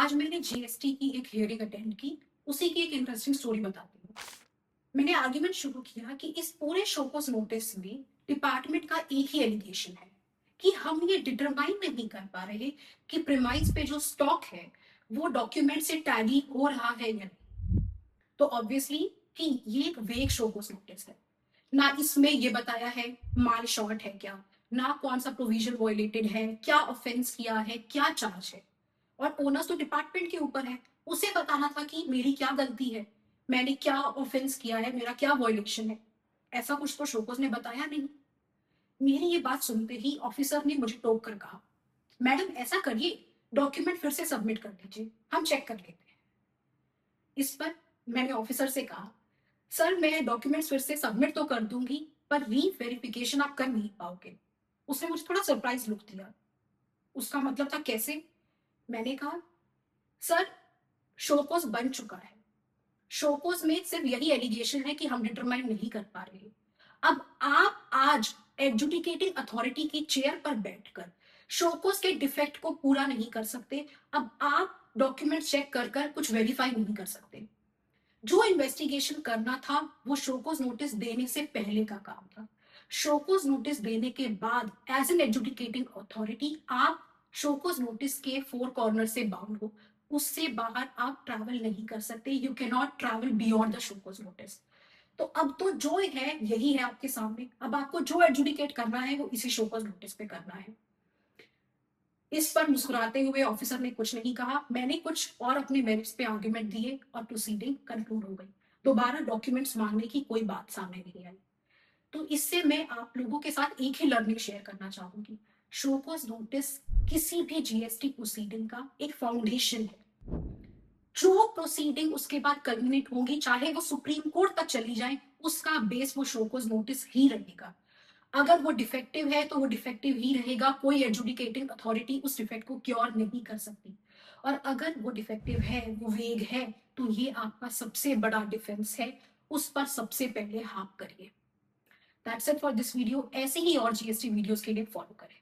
आज मैंने जीएसटी की एक हियरिंग अटेंड की, उसी की एक इंटरेस्टिंग स्टोरी बताती हूँ। मैंने आर्ग्यूमेंट शुरू किया कि इस पूरे शोकॉज नोटिस में डिपार्टमेंट का एक ही एलिगेशन है कि हम ये डिटरमाइन नहीं कर पा रहे कि प्रीमाइस पे जो स्टॉक है वो डॉक्यूमेंट से टैली हो रहा है या नहीं। तो ऑब्वियसली कि ये एक वेग शोकॉज नोटिस है। ना इसमें ये बताया है माल शॉर्ट है क्या, ना कौन सा प्रोविजन वायलेटेड है, क्या ऑफेंस किया है, क्या चार्ज है। और ओनर्स तो डिपार्टमेंट के ऊपर है, उसे बताना था कि मेरी क्या गलती है, मैंने क्या ऑफेंस किया है, मेरा क्या वायलेशन है। ऐसा कुछ तो शोकोस ने बताया नहीं। मेरी ये बात सुनते ही ऑफिसर ने मुझे टोक कर कहा, मैडम ऐसा करिए, डॉक्यूमेंट फिर से सबमिट कर दीजिए, हम चेक कर लेते हैं। इस पर मैंने ऑफिसर से कहा, सर मैं डॉक्यूमेंट्स फिर से सबमिट तो कर दूंगी, पर री वेरिफिकेशन आप कर नहीं पाओगे। उसने मुझे थोड़ा सरप्राइज लुक दिया। उसका मतलब था कैसे? मैंने कहा, सर शोकोस बन चुका है, शोकोस में सिर्फ यही एलिगेशन है कि हम डिटरमाइन नहीं कर पा रहे। अब आप आज एडजुडिकेटिंग अथॉरिटी की चेयर पर बैठकर शोकोस के डिफेक्ट को पूरा नहीं कर सकते। अब आप डॉक्यूमेंट चेक कर कर कुछ वेरीफाई नहीं कर सकते। जो इन्वेस्टिगेशन करना था वो शोकोस नोटिस देने से पहले का काम था। शोकोस नोटिस देने के बाद एज एन एडजुडिकेटिंग अथॉरिटी आप शोकोस नोटिस के फोर कॉर्नर से बाउंड हो, उससे बाहर आप ट्रैवल नहीं कर सकते। You can not travel beyond the show cause notice. तो अब तो जो है यही है आपके सामने, अब आपको जो एडजुडिकेट करना है वो इसी शोकोस नोटिस पे करना है। इस पर मुस्कुराते हुए ऑफिसर ने कुछ नहीं कहा। मैंने कुछ और अपने मेरिट्स पे आर्ग्यूमेंट दिए और प्रोसीडिंग कंक्लूड हो गई। दोबारा डॉक्यूमेंट्स मांगने की कोई बात सामने नहीं आई। तो इससे मैं आप लोगों के साथ एक ही लर्निंग शेयर करना चाहूंगी। शोकॉज नोटिस किसी भी जीएसटी प्रोसीडिंग का एक फाउंडेशन है। जो प्रोसीडिंग उसके बाद कल्मिनेट होंगी, चाहे वो सुप्रीम कोर्ट तक चली जाए, उसका बेस वो शोकॉज नोटिस ही रहेगा। अगर वो डिफेक्टिव है तो वो डिफेक्टिव ही रहेगा, कोई एडजुडिकेटिंग अथॉरिटी उस डिफेक्ट को क्योर नहीं कर सकती। और अगर वो डिफेक्टिव है, वो वेग है, तो ये आपका सबसे बड़ा डिफेंस है, उस पर सबसे पहले हाफ करिए। That's it for this video. ऐसे ही और जीएसटी वीडियोस के लिए फॉलो करें।